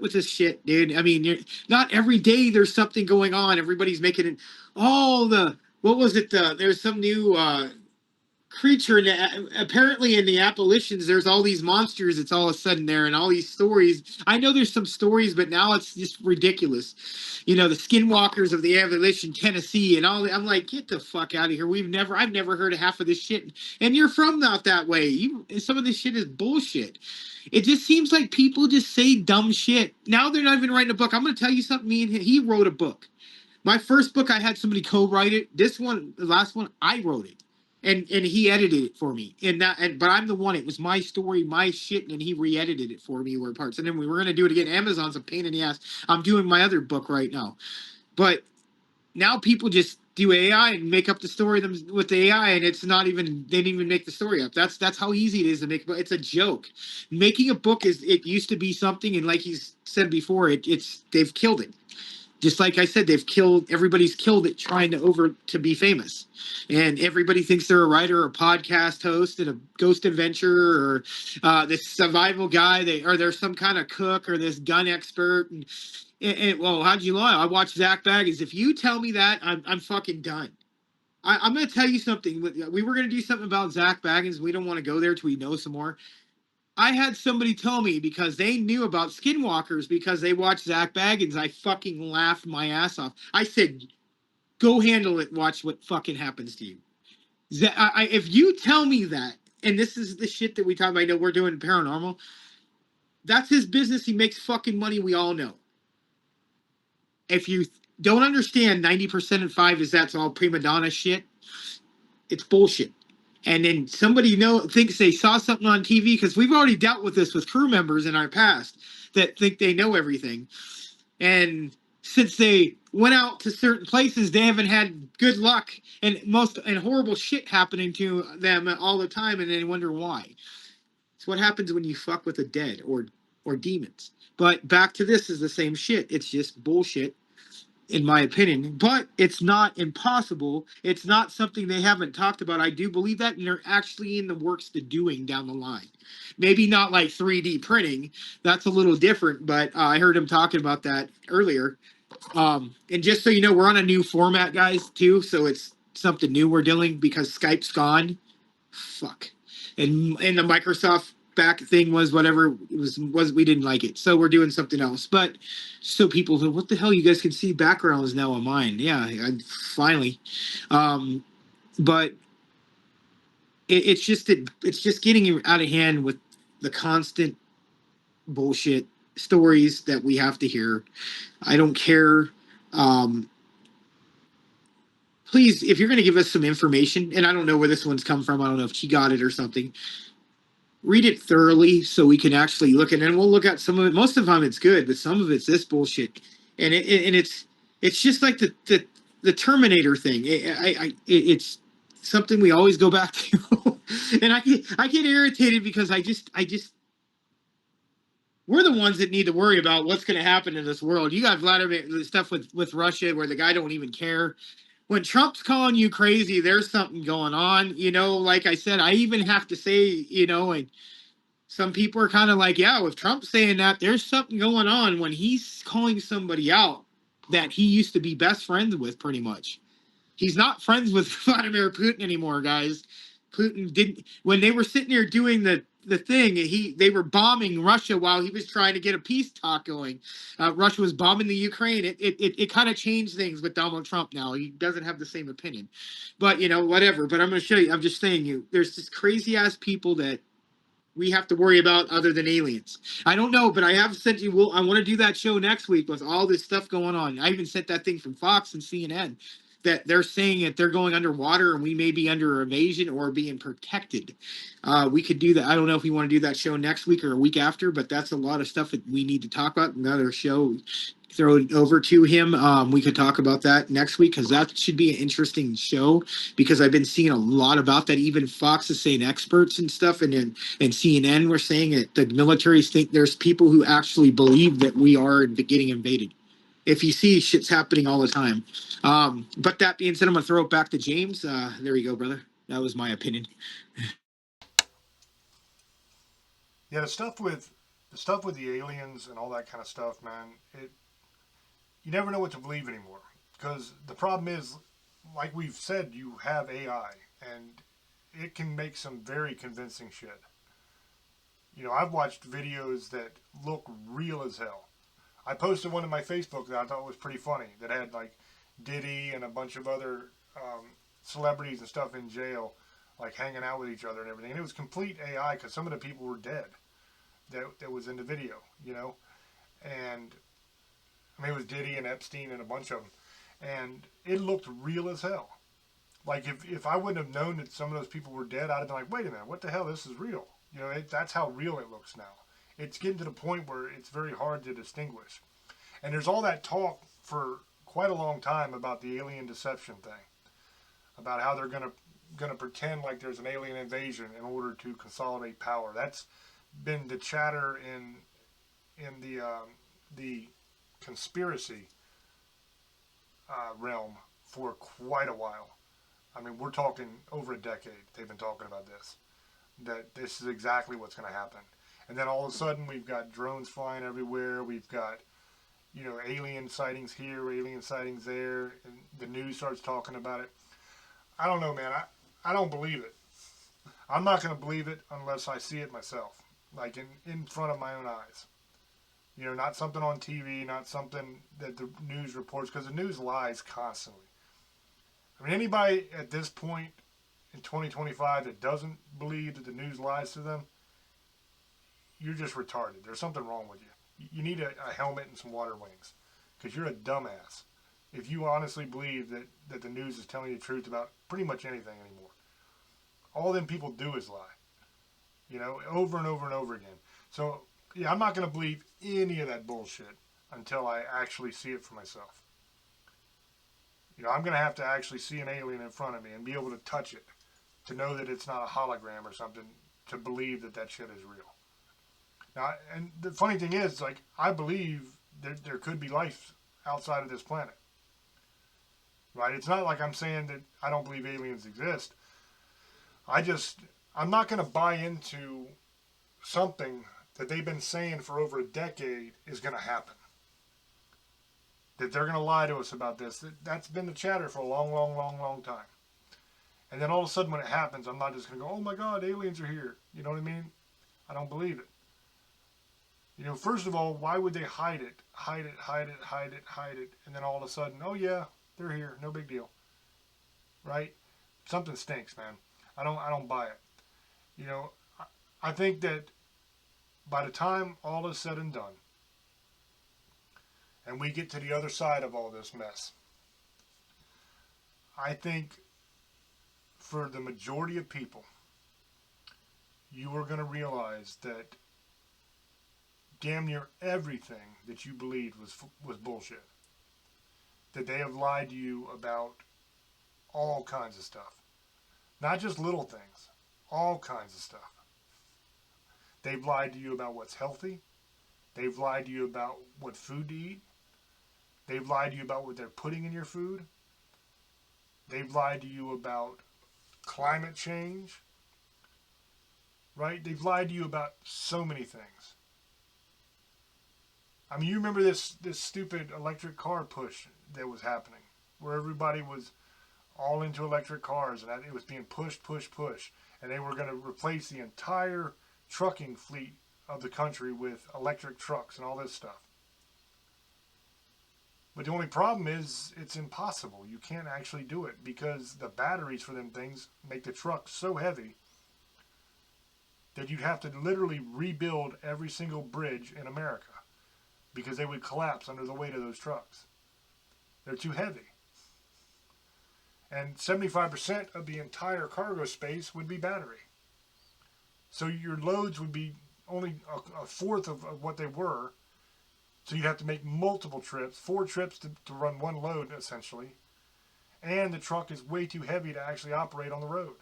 with this shit, dude. I mean, not every day there's something going on. Everybody's making it. What was it? There's some new creature, and apparently in the Appalachians there's all these monsters. It's all of a sudden there, and all these stories. I know there's some stories, but now it's just ridiculous. The skinwalkers of the Appalachian Tennessee and all. I'm like, get the fuck out of here. I've never heard of half of this shit, and you're from out that way. Some of this shit is bullshit. It just seems like people just say dumb shit. Now they're not even writing a book. I'm going to tell you something. He wrote a book. My first book, I had somebody co-write it. This one, the last one, I wrote it. And he edited it for me. But I'm the one. It was my story, my shit, and he re-edited it for me where parts. And then we were going to do it again. Amazon's a pain in the ass. I'm doing my other book right now. But now people just do AI and make up the story with the AI, and it's not even, they didn't even make the story up. That's how easy it is to make. But it's a joke. Making a book it used to be something, and like he's said before, they've killed it. Just like I said, everybody's killed it trying to be famous. And everybody thinks they're a writer, a podcast host, and a ghost adventurer, or this survival guy. They're some kind of cook or this gun expert. And well, how'd you lie? I watched Zach Baggins. If you tell me that, I'm fucking done. I'm going to tell you something. We were going to do something about Zach Baggins. We don't want to go there till we know some more. I had somebody tell me because they knew about skinwalkers because they watched Zach Baggins. I fucking laughed my ass off. I said, go handle it. Watch what fucking happens to you. If you tell me that, and this is the shit that we talk about, I know we're doing paranormal. That's his business. He makes fucking money. We all know. If you don't understand 90% of 5 is that's all prima donna shit, it's bullshit. And then somebody thinks they saw something on TV because we've already dealt with this with crew members in our past that think they know everything. And since they went out to certain places, they haven't had good luck and horrible shit happening to them all the time, and they wonder why. It's what happens when you fuck with the dead or demons. But back to this is the same shit. It's just bullshit in my opinion, but it's not impossible. It's not something they haven't talked about. I do believe that, and they're actually in the works to doing down the line. Maybe not like 3D printing. That's a little different, but I heard him talking about that earlier. And just so you know, we're on a new format, guys, too. So it's something new we're dealing because Skype's gone. Fuck. And the Microsoft back thing was whatever it was we didn't like it. So we're doing something else. But so people say, what the hell? You guys can see backgrounds now on mine. Yeah, finally. But it's just getting out of hand with the constant bullshit stories that we have to hear. I don't care. Please, if you're going to give us some information, and I don't know where this one's come from. I don't know if she got it or something. Read it thoroughly so we can actually look at it, and we'll look at some of it. Most of the time it's good, but some of it's this bullshit, and it's just like the Terminator thing. It's something we always go back to, and I get irritated because I just we're the ones that need to worry about what's going to happen in this world. You got Vladimir the stuff with Russia where the guy don't even care. When Trump's calling you crazy, there's something going on. Like I said, I even have to say, and some people are kind of like, yeah, with Trump saying that, there's something going on when he's calling somebody out that he used to be best friends with, pretty much. He's not friends with Vladimir Putin anymore, guys. Putin didn't when they were sitting there doing the thing. They were bombing Russia while he was trying to get a peace talk going. Russia was bombing the Ukraine. It kind of changed things with Donald Trump now. He doesn't have the same opinion, but whatever. But I'm going to show you. I'm just saying there's this crazy ass people that we have to worry about other than aliens. I don't know, but I have sent you. I want to do that show next week with all this stuff going on. I even sent that thing from Fox and CNN that they're saying that they're going underwater and we may be under invasion or being protected. We could do that. I don't know if we want to do that show next week or a week after, but that's a lot of stuff that we need to talk about. Another show, throw it over to him. We could talk about that next week because that should be an interesting show because I've been seeing a lot about that. Even Fox is saying experts and stuff, and CNN were saying that the militaries think there's people who actually believe that we are getting invaded. If you see shit's happening all the time. But that being said, I'm going to throw it back to James. There you go, brother. That was my opinion. Yeah, the stuff with the aliens and all that kind of stuff, man. You never know what to believe anymore because the problem is, like we've said, you have AI and it can make some very convincing shit. I've watched videos that look real as hell. I posted one on my Facebook that I thought was pretty funny that had like Diddy and a bunch of other celebrities and stuff in jail, like hanging out with each other and everything. And it was complete AI because some of the people were dead that was in the video, And I mean, it was Diddy and Epstein and a bunch of them. And it looked real as hell. Like if I wouldn't have known that some of those people were dead, I'd have been like, wait a minute, what the hell? This is real. That's how real it looks now. It's getting to the point where it's very hard to distinguish. And there's all that talk for quite a long time about the alien deception thing, about how they're gonna pretend like there's an alien invasion in order to consolidate power. That's been the chatter in the conspiracy realm for quite a while. I mean, we're talking over a decade. They've been talking about this. That this is exactly what's going to happen. And then all of a sudden, we've got drones flying everywhere. We've got, alien sightings here, alien sightings there. And the news starts talking about it. I don't know, man. I don't believe it. I'm not going to believe it unless I see it myself. like in front of my own eyes. You know, not something on TV, not something that the news reports, because the news lies constantly. I mean, anybody at this point in 2025 that doesn't believe that the news lies to them, you're just retarded. There's something wrong with you. You need a helmet and some water wings, because you're a dumbass if you honestly believe that the news is telling you the truth about pretty much anything anymore. All them people do is lie, you know, over and over and over again. So, yeah, I'm not going to believe any of that bullshit until I actually see it for myself. You know, I'm going to have to actually see an alien in front of me and be able to touch it to know that it's not a hologram or something, to believe that that shit is real. Now, and the funny thing is, like, I believe there could be life outside of this planet. Right? It's not like I'm saying that I don't believe aliens exist. I'm not going to buy into something that they've been saying for over a decade is going to happen. That they're going to lie to us about this. That's been the chatter for a long, long, long, long time. And then all of a sudden when it happens, I'm not just going to go, oh my God, aliens are here. You know what I mean? I don't believe it. You know, first of all, why would they hide it? Hide it, hide it, hide it, hide it. And then all of a sudden, oh yeah, they're here. No big deal. Right? Something stinks, man. I don't buy it. You know, I think that by the time all is said and done, and we get to the other side of all this mess, I think for the majority of people, you are going to realize that damn near everything that you believed was bullshit. That they have lied to you about all kinds of stuff. Not just little things. All kinds of stuff. They've lied to you about what's healthy. They've lied to you about what food to eat. They've lied to you about what they're putting in your food. They've lied to you about climate change. Right? They've lied to you about so many things. I mean, you remember this stupid electric car push that was happening, where everybody was all into electric cars, and it was being pushed, and they were going to replace the entire trucking fleet of the country with electric trucks and all this stuff. But the only problem is it's impossible. You can't actually do it because the batteries for them things make the truck so heavy that you'd have to literally rebuild every single bridge in America because they would collapse under the weight of those trucks. They're too heavy. And 75% of the entire cargo space would be battery. So your loads would be only a fourth of what they were. So you'd have to make multiple trips, 4 trips to run one load essentially. And the truck is way too heavy to actually operate on the road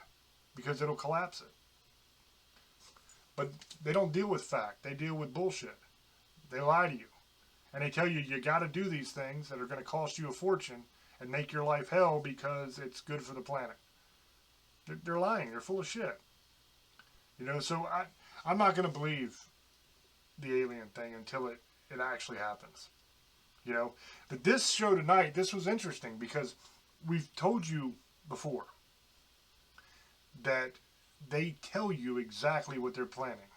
because it'll collapse it. But they don't deal with fact. They deal with bullshit. They lie to you. And they tell you got to do these things that are going to cost you a fortune and make your life hell because it's good for the planet. They're lying. They're full of shit. You know, so I'm not going to believe the alien thing until it actually happens. You know, but this show tonight, this was interesting because we've told you before that they tell you exactly what they're planning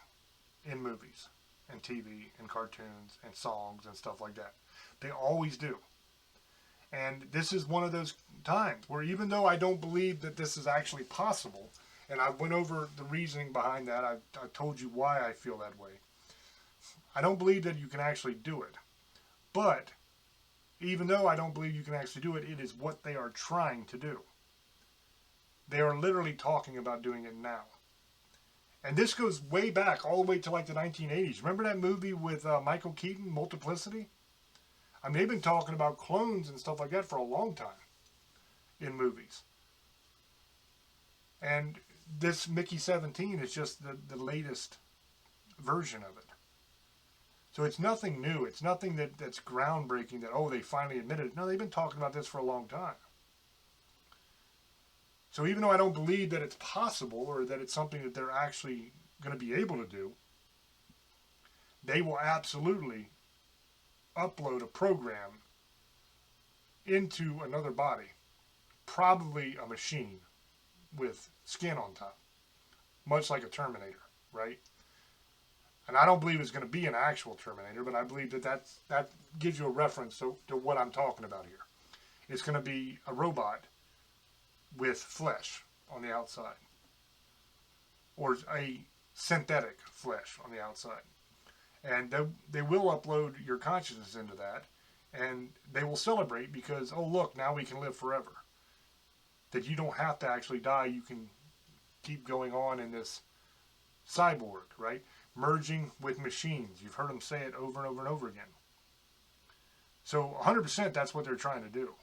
in movies and TV and cartoons and songs and stuff like that. They always do. And this is one of those times where even though I don't believe that this is actually possible, and I went over the reasoning behind that, I told you why I feel that way. I don't believe that you can actually do it. But even though I don't believe you can actually do it, it is what they are trying to do. They are literally talking about doing it now. And this goes way back, all the way to like the 1980s. Remember that movie with Michael Keaton, Multiplicity? I mean, they've been talking about clones and stuff like that for a long time in movies. And this Mickey 17 is just the latest version of it. So it's nothing new. It's nothing that's groundbreaking that, oh, they finally admitted it. No, they've been talking about this for a long time. So even though I don't believe that it's possible or that it's something that they're actually going to be able to do, they will absolutely upload a program into another body, probably a machine with skin on top, much like a Terminator, right? And I don't believe it's going to be an actual Terminator, but I believe that gives you a reference to what I'm talking about here. It's going to be a robot with flesh on the outside, or a synthetic flesh on the outside. And they will upload your consciousness into that, and they will celebrate because, oh, look, now we can live forever. That you don't have to actually die. You can keep going on in this cyborg, right? Merging with machines. You've heard them say it over and over and over again. So 100% that's what they're trying to do.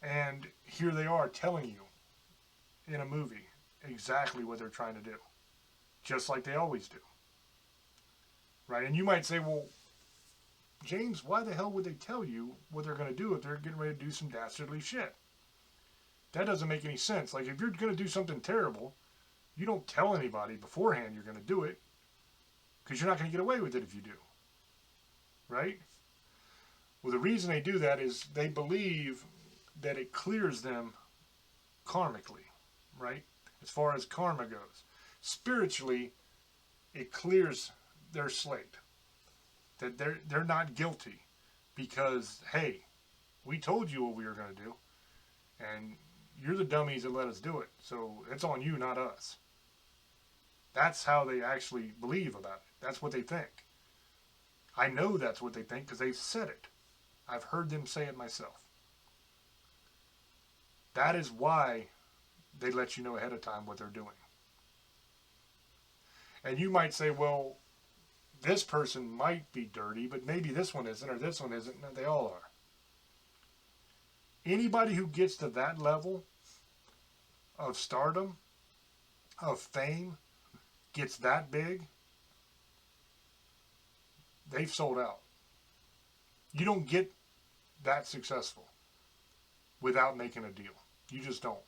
And here they are telling you in a movie exactly what they're trying to do. Just like they always do. Right? And you might say, well, James, why the hell would they tell you what they're going to do if they're getting ready to do some dastardly shit? That doesn't make any sense. Like, if you're going to do something terrible, you don't tell anybody beforehand you're going to do it, because you're not going to get away with it if you do. Right? Well, the reason they do that is they believe that it clears them karmically, right? As far as karma goes. Spiritually, it clears their slate. That they're not guilty because, hey, we told you what we were going to do, and you're the dummies that let us do it, so it's on you, not us. That's how they actually believe about it. That's what they think. I know that's what they think because they've said it. I've heard them say it myself. That is why they let you know ahead of time what they're doing. And you might say, well, this person might be dirty, but maybe this one isn't, or this one isn't. No, they all are. Anybody who gets to that level of stardom, of fame, gets that big, they've sold out. You don't get that successful without making a deal. You just don't.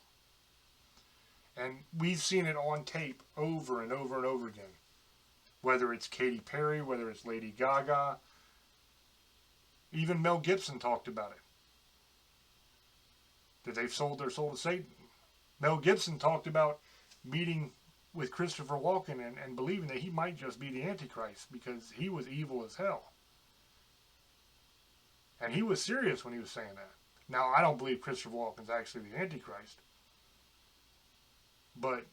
And we've seen it on tape over and over and over again. Whether it's Katy Perry, whether it's Lady Gaga, even Mel Gibson talked about it. That they've sold their soul to Satan. Mel Gibson talked about meeting with Christopher Walken and believing that he might just be the Antichrist because he was evil as hell. And he was serious when he was saying that. Now, I don't believe Christopher Walken's actually the Antichrist. But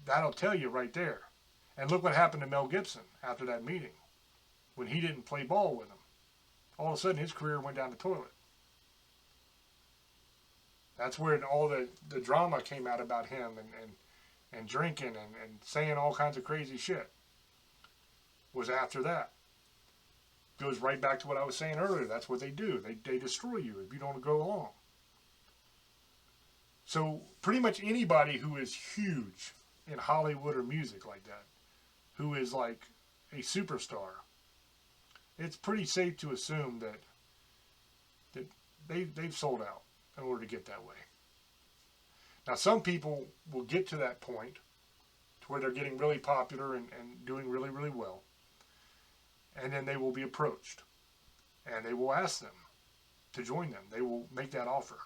that'll tell you right there. And look what happened to Mel Gibson after that meeting. When he didn't play ball with him. All of a sudden, his career went down the toilet. That's where all the drama came out about him and drinking and saying all kinds of crazy shit. Was after that. Goes right back to what I was saying earlier. That's what they do. They destroy you if you don't go along. So pretty much anybody who is huge in Hollywood or music like that, who is like a superstar, it's pretty safe to assume that they've sold out in order to get that way. Now some people will get to that point to where they're getting really popular and doing really, really well. And then they will be approached. And they will ask them to join them. They will make that offer.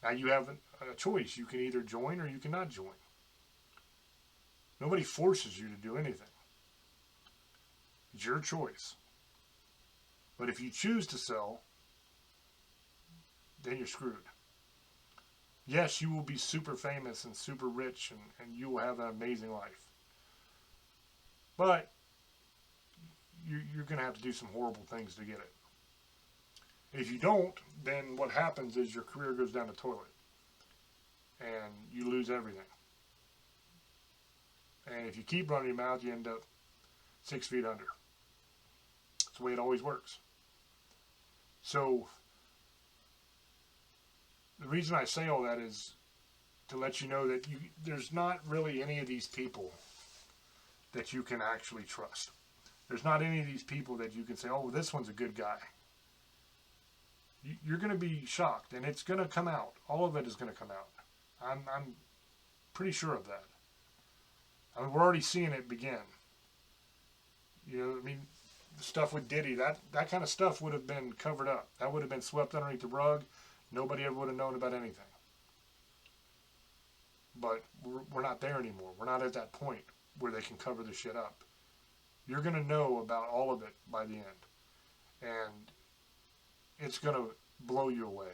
Now you have a choice. You can either join or you cannot join. Nobody forces you to do anything. It's your choice. But if you choose to sell, then you're screwed. Yes, you will be super famous and super rich and you will have an amazing life. But you're going to have to do some horrible things to get it. If you don't, then what happens is your career goes down the toilet. And you lose everything. And if you keep running your mouth, you end up 6 feet under. That's the way it always works. So, the reason I say all that is to let you know that there's not really any of these people that you can actually trust. There's not any of these people that you can say, oh, this one's a good guy. You're going to be shocked, and it's going to come out. All of it is going to come out. I'm pretty sure of that. I mean, we're already seeing it begin. You know, I mean, the stuff with Diddy, that kind of stuff would have been covered up. That would have been swept underneath the rug. Nobody ever would have known about anything. But we're not there anymore. We're not at that point where they can cover the shit up. You're going to know about all of it by the end. And it's going to blow you away.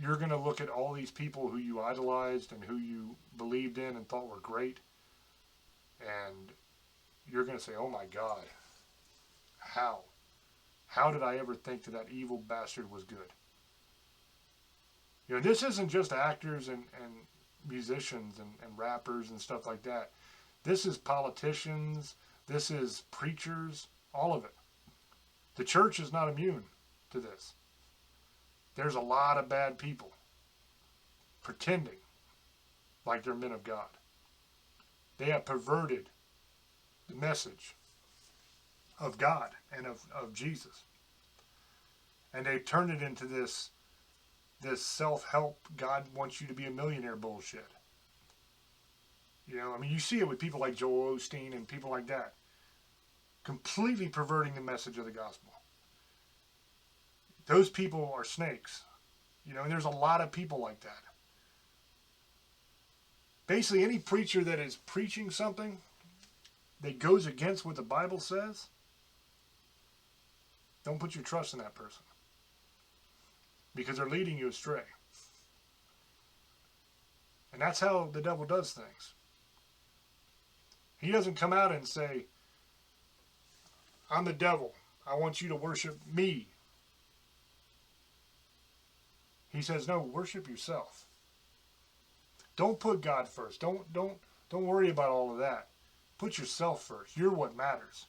You're going to look at all these people who you idolized and who you believed in and thought were great, and you're going to say, oh my God, how? How did I ever think that evil bastard was good? You know, this isn't just actors and musicians and rappers and stuff like that. This is politicians. This is preachers. All of it. The church is not immune to this. There's a lot of bad people pretending like they're men of God. They have perverted the message of God and of Jesus. And they've turned it into this self-help, God wants you to be a millionaire bullshit. You know, I mean, you see it with people like Joel Osteen and people like that. Completely perverting the message of the gospel. Those people are snakes. You know, and there's a lot of people like that. Basically, any preacher that is preaching something that goes against what the Bible says, don't put your trust in that person. Because they're leading you astray. And that's how the devil does things. He doesn't come out and say, I'm the devil. I want you to worship me. He says, no, worship yourself. Don't put God first. Don't worry about all of that. Put yourself first. You're what matters.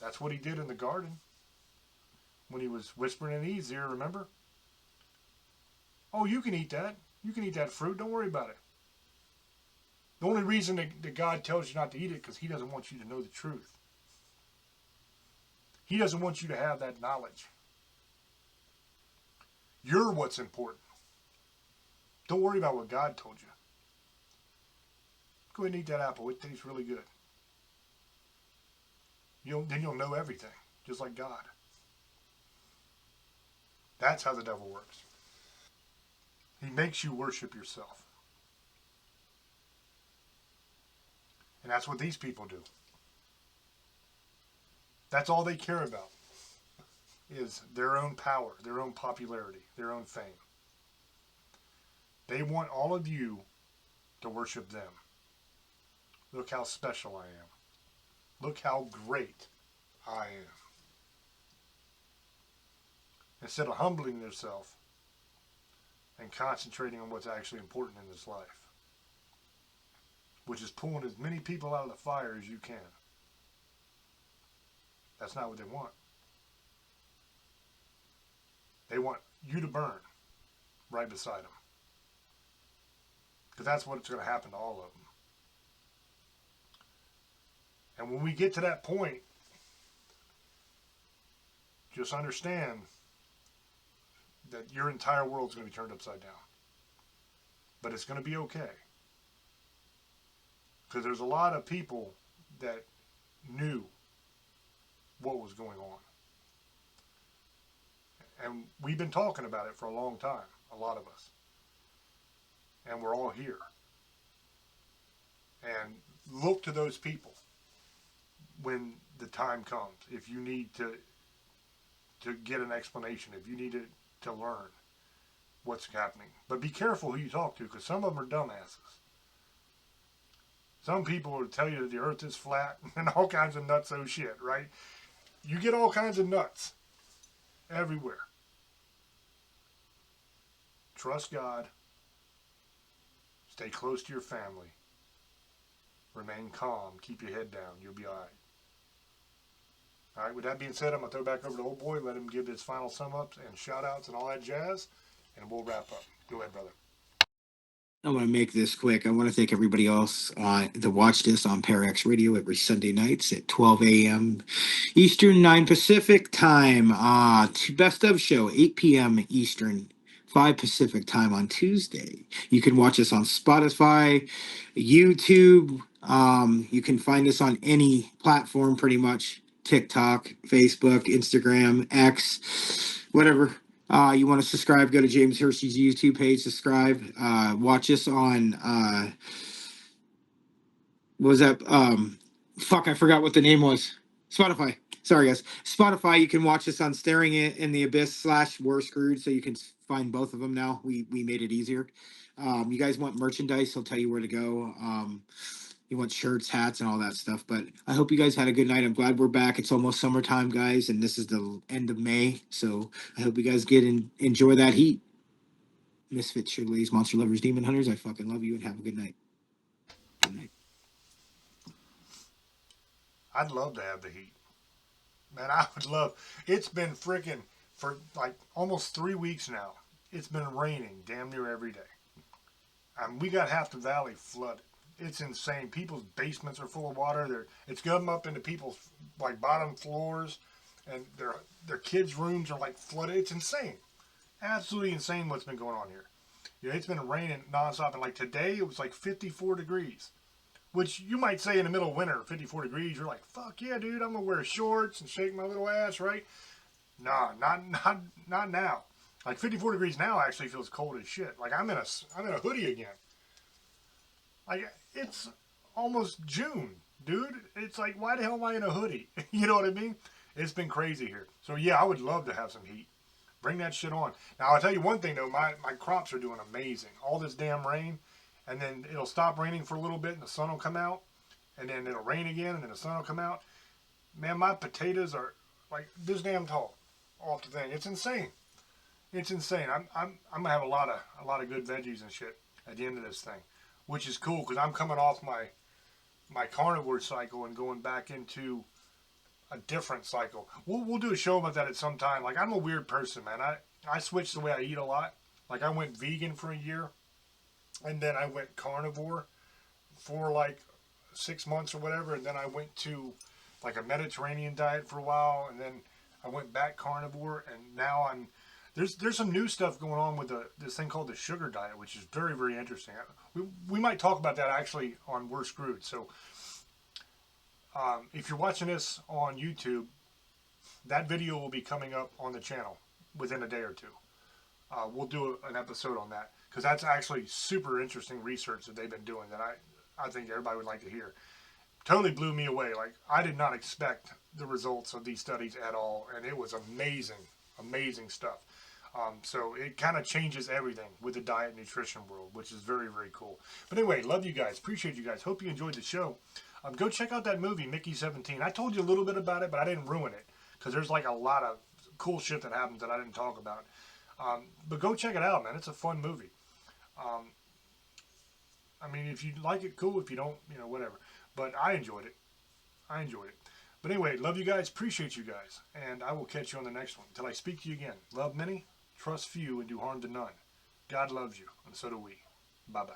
That's what he did in the garden. When he was whispering in Eve's ear, remember? Oh, you can eat that. You can eat that fruit. Don't worry about it. The only reason that God tells you not to eat it is because he doesn't want you to know the truth. He doesn't want you to have that knowledge. You're what's important. Don't worry about what God told you. Go ahead and eat that apple. It tastes really good. Then you'll know everything, just like God. That's how the devil works. He makes you worship yourself. And that's what these people do. That's all they care about, is their own power, their own popularity, their own fame. They want all of you to worship them. Look how special I am. Look how great I am. Instead of humbling yourself and concentrating on what's actually important in this life, which is pulling as many people out of the fire as you can. That's not what they want. They want you to burn right beside them. Because that's what's going to happen to all of them. And when we get to that point, just understand that your entire world's going to be turned upside down. But it's going to be okay. Because there's a lot of people that knew what was going on. And we've been talking about it for a long time, a lot of us. And we're all here. And look to those people when the time comes. If you need to get an explanation, if you need to learn what's happening. But be careful who you talk to, because some of them are dumbasses. Some people will tell you that the earth is flat and all kinds of nutso shit, right? You get all kinds of nuts everywhere. Trust God. Stay close to your family. Remain calm. Keep your head down. You'll be all right. All right, with that being said, I'm going to throw it back over to old boy, let him give his final sum-ups and shout-outs and all that jazz, and we'll wrap up. Go ahead, brother. I want to make this quick. I want to thank everybody else that watched this on ParaX Radio every Sunday nights at 12 a.m. Eastern, 9 Pacific time. Best of show, 8 p.m. Eastern, 5 Pacific time on Tuesday. You can watch us on Spotify, YouTube. You can find us on any platform pretty much. TikTok, Facebook, Instagram, X, whatever. You want to subscribe, go to James Hershey's YouTube page, subscribe. Watch us on what was that? Fuck, I forgot what the name was. Spotify. Sorry, guys. Spotify. You can watch us on Staring in the Abyss / We're Screwed, so you can find both of them now. We made it easier. You guys want merchandise? He'll tell you where to go. You want shirts, hats, and all that stuff. But I hope you guys had a good night. I'm glad we're back. It's almost summertime, guys, and this is the end of May. So I hope you guys get and enjoy that heat. Misfits, sugar ladies, monster lovers, demon hunters. I fucking love you and have a good night. Good night. I'd love to have the heat. Man, I would love. It's been freaking for like almost 3 weeks now. It's been raining damn near every day. We got half the valley flooded. It's insane. People's basements are full of water. It's going up into people's like bottom floors, and their kids' rooms are like flooded. It's insane. Absolutely insane what's been going on here. Yeah, it's been raining nonstop, and like today it was like 54 degrees. Which you might say in the middle of winter, 54 degrees, you're like, fuck yeah, dude, I'm going to wear shorts and shake my little ass, right? Nah, not now. Like 54 degrees now actually feels cold as shit. Like I'm in a hoodie again. Like it's almost June, dude. It's like, why the hell am I in a hoodie? You know what I mean? It's been crazy here. So yeah, I would love to have some heat. Bring that shit on. Now I'll tell you one thing though, my crops are doing amazing. All this damn rain. And then it'll stop raining for a little bit and the sun will come out. And then it'll rain again and then the sun will come out. Man, my potatoes are like this damn tall off the thing. It's insane. It's insane. I'm gonna have a lot of good veggies and shit at the end of this thing, which is cool because I'm coming off my carnivore cycle and going back into a different cycle. We'll do a show about that at some time. Like I'm a weird person, man. I switched the way I eat a lot. Like I went vegan for a year. And then I went carnivore for like 6 months or whatever. And then I went to like a Mediterranean diet for a while. And then I went back carnivore. And now there's some new stuff going on with this thing called the sugar diet, which is very, very interesting. We might talk about that actually on We're Screwed. So if you're watching this on YouTube, that video will be coming up on the channel within a day or two. We'll do an episode on that. Because that's actually super interesting research that they've been doing that I think everybody would like to hear. Totally blew me away. Like, I did not expect the results of these studies at all. And it was amazing, amazing stuff. So it kind of changes everything with the diet and nutrition world, which is very, very cool. But anyway, love you guys. Appreciate you guys. Hope you enjoyed the show. Go check out that movie, Mickey 17. I told you a little bit about it, but I didn't ruin it. Because there's like a lot of cool shit that happens that I didn't talk about. But go check it out, man. It's a fun movie. I mean, if you like it, cool. If you don't, whatever. But I enjoyed it. But anyway, love you guys. Appreciate you guys. And I will catch you on the next one. Until I speak to you again. Love many, trust few, and do harm to none. God loves you, and so do we. Bye-bye.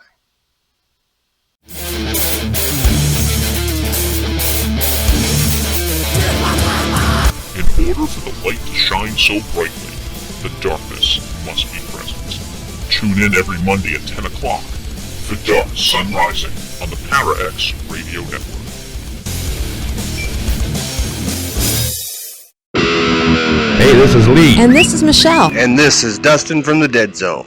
In order for the light to shine so brightly, the darkness must be present. Tune in every Monday at 10 o'clock for Dark Sun Rising on the Para-X Radio Network. Hey, this is Lee. And this is Michelle. And this is Dustin from the Dead Zone.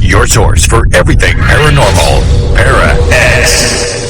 Your source for everything paranormal. Para-X.